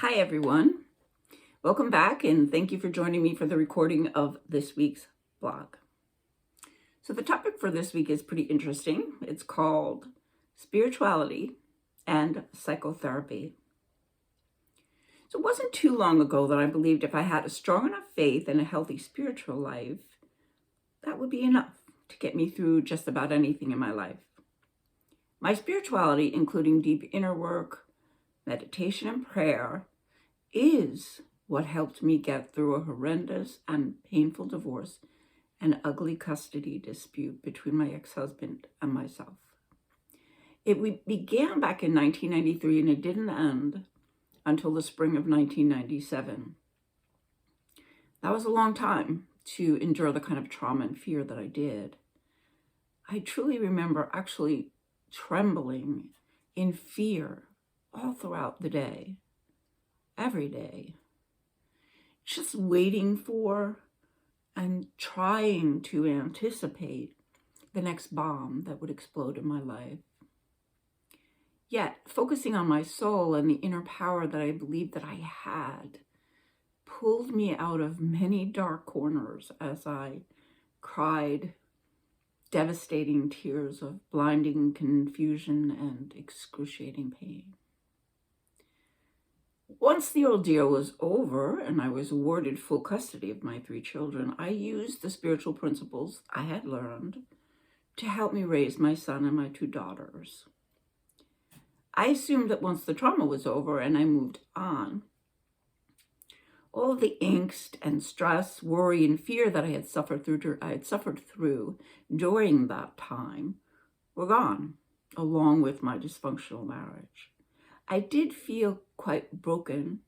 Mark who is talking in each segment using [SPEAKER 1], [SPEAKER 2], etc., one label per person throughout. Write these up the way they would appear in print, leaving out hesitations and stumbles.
[SPEAKER 1] Hi everyone, welcome back and thank you for joining me for the recording of this week's blog. So the topic for this week is pretty interesting. It's called Spirituality and Psychotherapy. So it wasn't too long ago that I believed if I had a strong enough faith and a healthy spiritual life, that would be enough to get me through just about anything in my life. My spirituality, including deep inner work, meditation and prayer, is what helped me get through a horrendous and painful divorce and ugly custody dispute between my ex-husband and myself. It began back in 1993 and it didn't end until the spring of 1997. That was a long time to endure the kind of trauma and fear that I did. I truly remember actually trembling in fear all throughout the day, every day, just waiting for and trying to anticipate the next bomb that would explode in my life. Yet, focusing on my soul and the inner power that I believed that I had pulled me out of many dark corners as I cried devastating tears of blinding confusion and excruciating pain. Once the ordeal was over and I was awarded full custody of my 3 children, I used the spiritual principles I had learned to help me raise my son and my 2 daughters. I assumed that once the trauma was over and I moved on, all of the angst and stress, worry, and fear that I had suffered through during that time were gone, along with my dysfunctional marriage. I did feel quite broken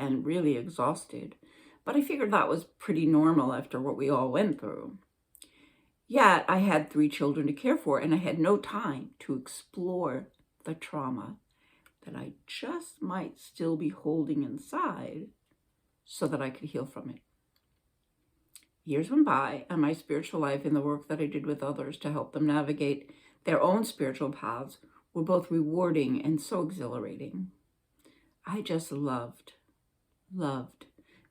[SPEAKER 1] and really exhausted, but I figured that was pretty normal after what we all went through. Yet I had 3 children to care for, and I had no time to explore the trauma that I just might still be holding inside so that I could heal from it. Years went by, and my spiritual life and the work that I did with others to help them navigate their own spiritual paths were both rewarding and so exhilarating. I just loved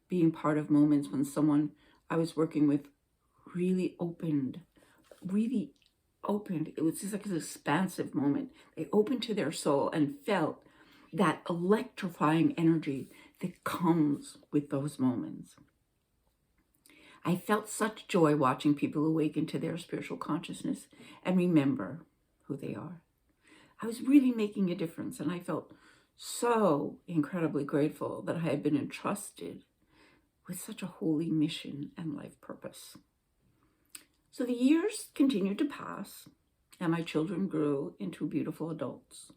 [SPEAKER 1] being part of moments when someone I was working with really opened. It was just like an expansive moment. They opened to their soul and felt that electrifying energy that comes with those moments. I felt such joy watching people awaken to their spiritual consciousness and remember who they are. I was really making a difference, and I felt so incredibly grateful that I had been entrusted with such a holy mission and life purpose. So the years continued to pass, and my children grew into beautiful adults.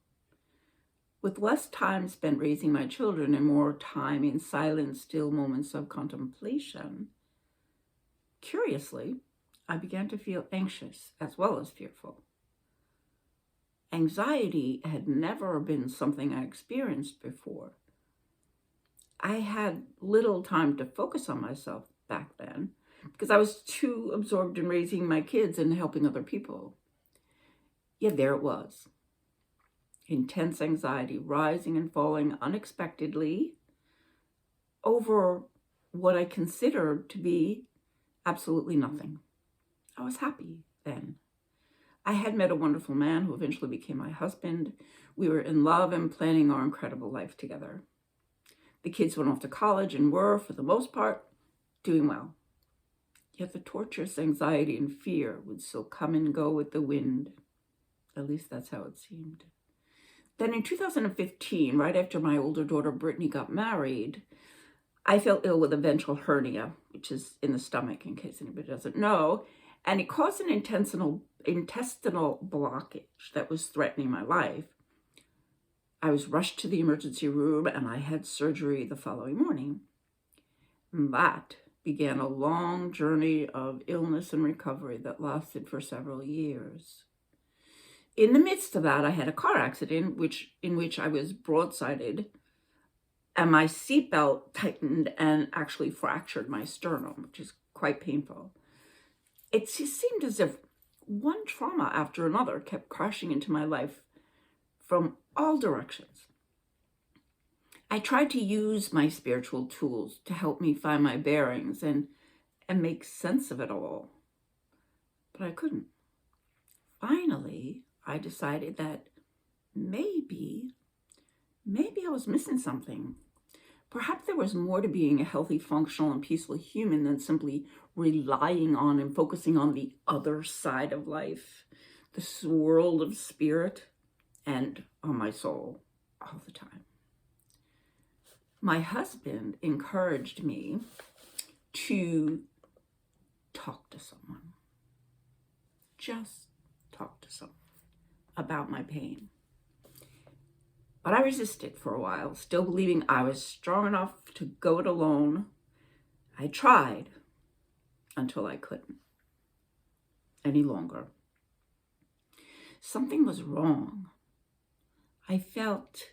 [SPEAKER 1] With less time spent raising my children and more time in silent, still moments of contemplation, curiously, I began to feel anxious as well as fearful. Anxiety had never been something I experienced before. I had little time to focus on myself back then because I was too absorbed in raising my kids and helping other people. Yet there it was. Intense anxiety rising and falling unexpectedly over what I considered to be absolutely nothing. I was happy then. I had met a wonderful man who eventually became my husband. We were in love and planning our incredible life together. The kids went off to college and were, for the most part, doing well. Yet the torturous anxiety and fear would still come and go with the wind. At least that's how it seemed. Then in 2015, right after my older daughter Brittany got married, I fell ill with a ventral hernia, which is in the stomach, in case anybody doesn't know, and it caused an intestinal blockage that was threatening my life. I was rushed to the emergency room and I had surgery the following morning. And that began a long journey of illness and recovery that lasted for several years. In the midst of that, I had a car accident in which I was broadsided and my seatbelt tightened and actually fractured my sternum, which is quite painful. It just seemed as if one trauma after another kept crashing into my life from all directions. I tried to use my spiritual tools to help me find my bearings and make sense of it all, but I couldn't. Finally, I decided that maybe I was missing something. Perhaps there was more to being a healthy, functional, and peaceful human than simply relying on and focusing on the other side of life, this world of spirit, and on my soul all the time. My husband encouraged me to talk to someone. Just talk to someone about my pain. But I resisted for a while, still believing I was strong enough to go it alone. I tried until I couldn't any longer. Something was wrong. I felt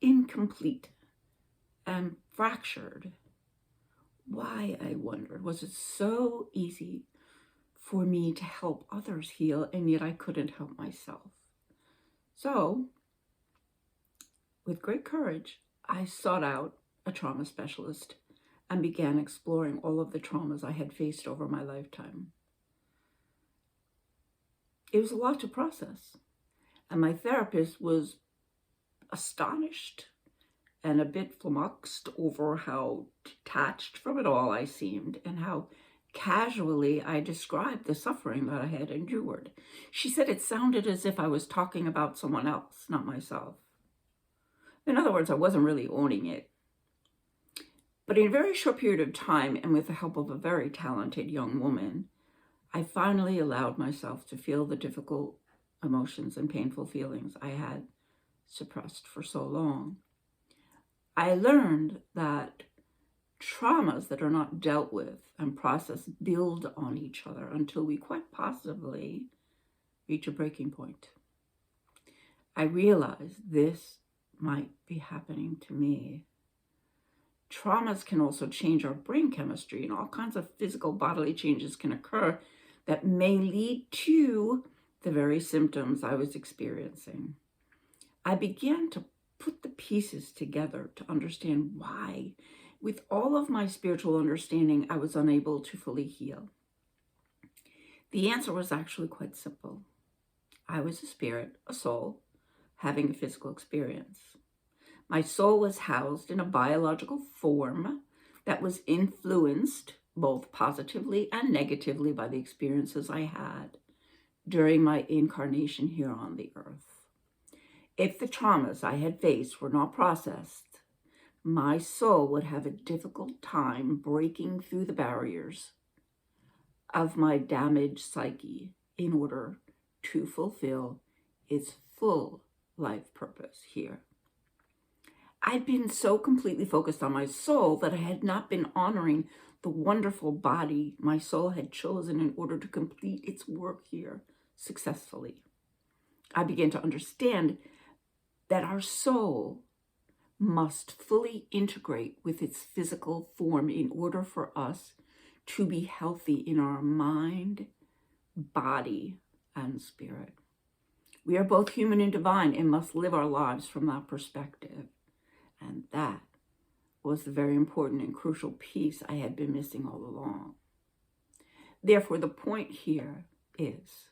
[SPEAKER 1] incomplete and fractured. Why, I wondered, was it so easy for me to help others heal, and yet I couldn't help myself? So, with great courage, I sought out a trauma specialist and began exploring all of the traumas I had faced over my lifetime. It was a lot to process, and my therapist was astonished and a bit flummoxed over how detached from it all I seemed and how casually I described the suffering that I had endured. She said it sounded as if I was talking about someone else, not myself. In other words, I wasn't really owning it. But in a very short period of time, and with the help of a very talented young woman, I finally allowed myself to feel the difficult emotions and painful feelings I had suppressed for so long. I learned that traumas that are not dealt with and processed build on each other until we quite possibly reach a breaking point. I realized this might be happening to me. Traumas can also change our brain chemistry, and all kinds of physical bodily changes can occur that may lead to the very symptoms I was experiencing. I began to put the pieces together to understand why, with all of my spiritual understanding, I was unable to fully heal. The answer was actually quite simple. I was a spirit, a soul, having a physical experience. My soul was housed in a biological form that was influenced both positively and negatively by the experiences I had during my incarnation here on the earth. If the traumas I had faced were not processed, my soul would have a difficult time breaking through the barriers of my damaged psyche in order to fulfill its full life purpose here. I'd been so completely focused on my soul that I had not been honoring the wonderful body my soul had chosen in order to complete its work here successfully. I began to understand that our soul must fully integrate with its physical form in order for us to be healthy in our mind, body, and spirit. We are both human and divine and must live our lives from that perspective. And that was the very important and crucial piece I had been missing all along. Therefore, the point here is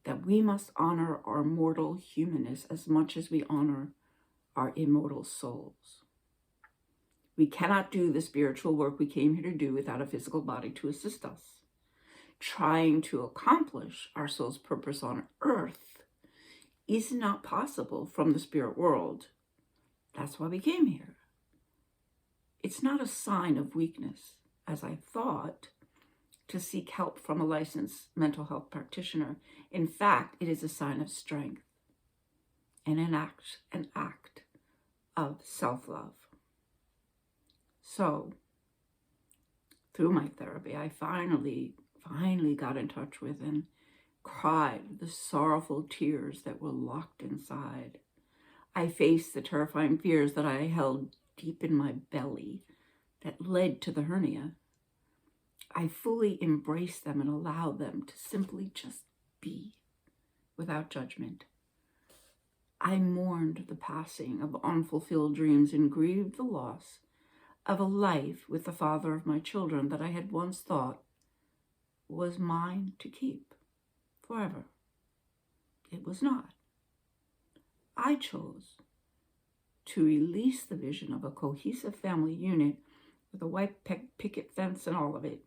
[SPEAKER 1] that we must honor our mortal humanness as much as we honor our immortal souls. We cannot do the spiritual work we came here to do without a physical body to assist us. Trying to accomplish our soul's purpose on earth is not possible from the spirit world. That's why we came here. It's not a sign of weakness, as I thought, to seek help from a licensed mental health practitioner. In fact, it is a sign of strength and an act of self-love. So, through my therapy, I finally got in touch with and cried the sorrowful tears that were locked inside. I faced the terrifying fears that I held deep in my belly that led to the hernia. I fully embraced them and allowed them to simply just be without judgment. I mourned the passing of unfulfilled dreams and grieved the loss of a life with the father of my children that I had once thought was mine to keep forever. It was not. I chose to release the vision of a cohesive family unit with a white picket fence and all of it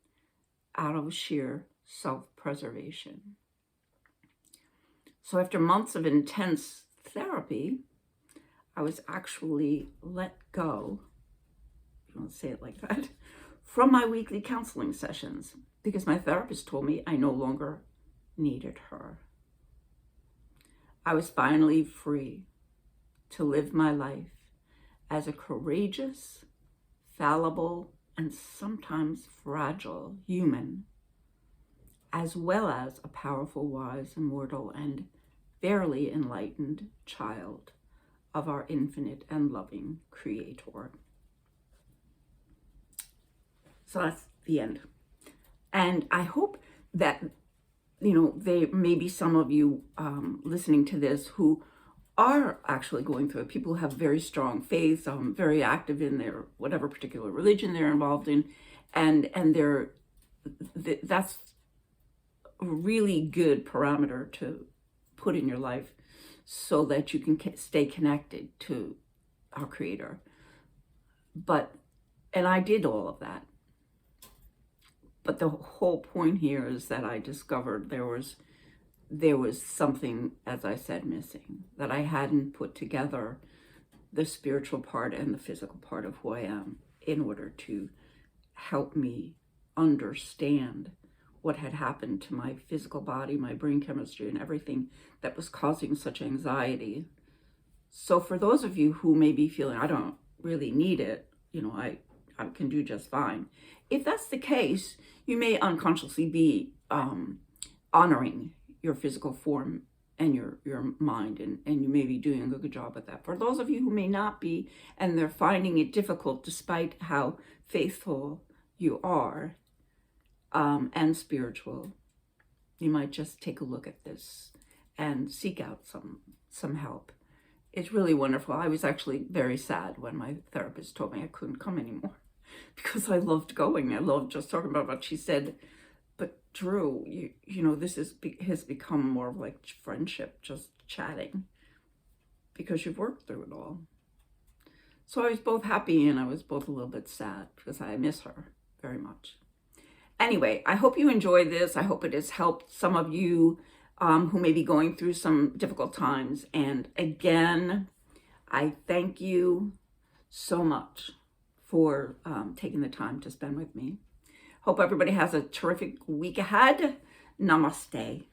[SPEAKER 1] out of sheer self-preservation. So after months of intense therapy, I was actually let go, if you want to say it like that, from my weekly counseling sessions because my therapist told me I no longer needed her. I was finally free to live my life as a courageous, fallible, and sometimes fragile human, as well as a powerful, wise, immortal, and fairly enlightened child of our infinite and loving Creator. So that's the end. And I hope that, there may be some of you listening to this who are actually going through it. People who have very strong faith, very active in their whatever particular religion they're involved in, and that's a really good parameter to put in your life so that you can stay connected to our Creator. And I did all of that. But the whole point here is that I discovered there was something, as I said, missing, that I hadn't put together the spiritual part and the physical part of who I am in order to help me understand what had happened to my physical body, my brain chemistry, and everything that was causing such anxiety. So for those of you who may be feeling, I don't really need it, I can do just fine. If that's the case, you may unconsciously be honoring your physical form and your mind, and you may be doing a good job at that. For those of you who may not be, and they're finding it difficult despite how faithful you are and spiritual, you might just take a look at this and seek out some help. It's really wonderful. I was actually very sad when my therapist told me I couldn't come anymore because I loved going. I loved just talking about what she said. But Drew, this has become more of like friendship, just chatting, because you've worked through it all. So I was both happy and I was both a little bit sad because I miss her very much. Anyway, I hope you enjoyed this. I hope it has helped some of you who may be going through some difficult times. And again, I thank you so much for taking the time to spend with me. Hope everybody has a terrific week ahead. Namaste.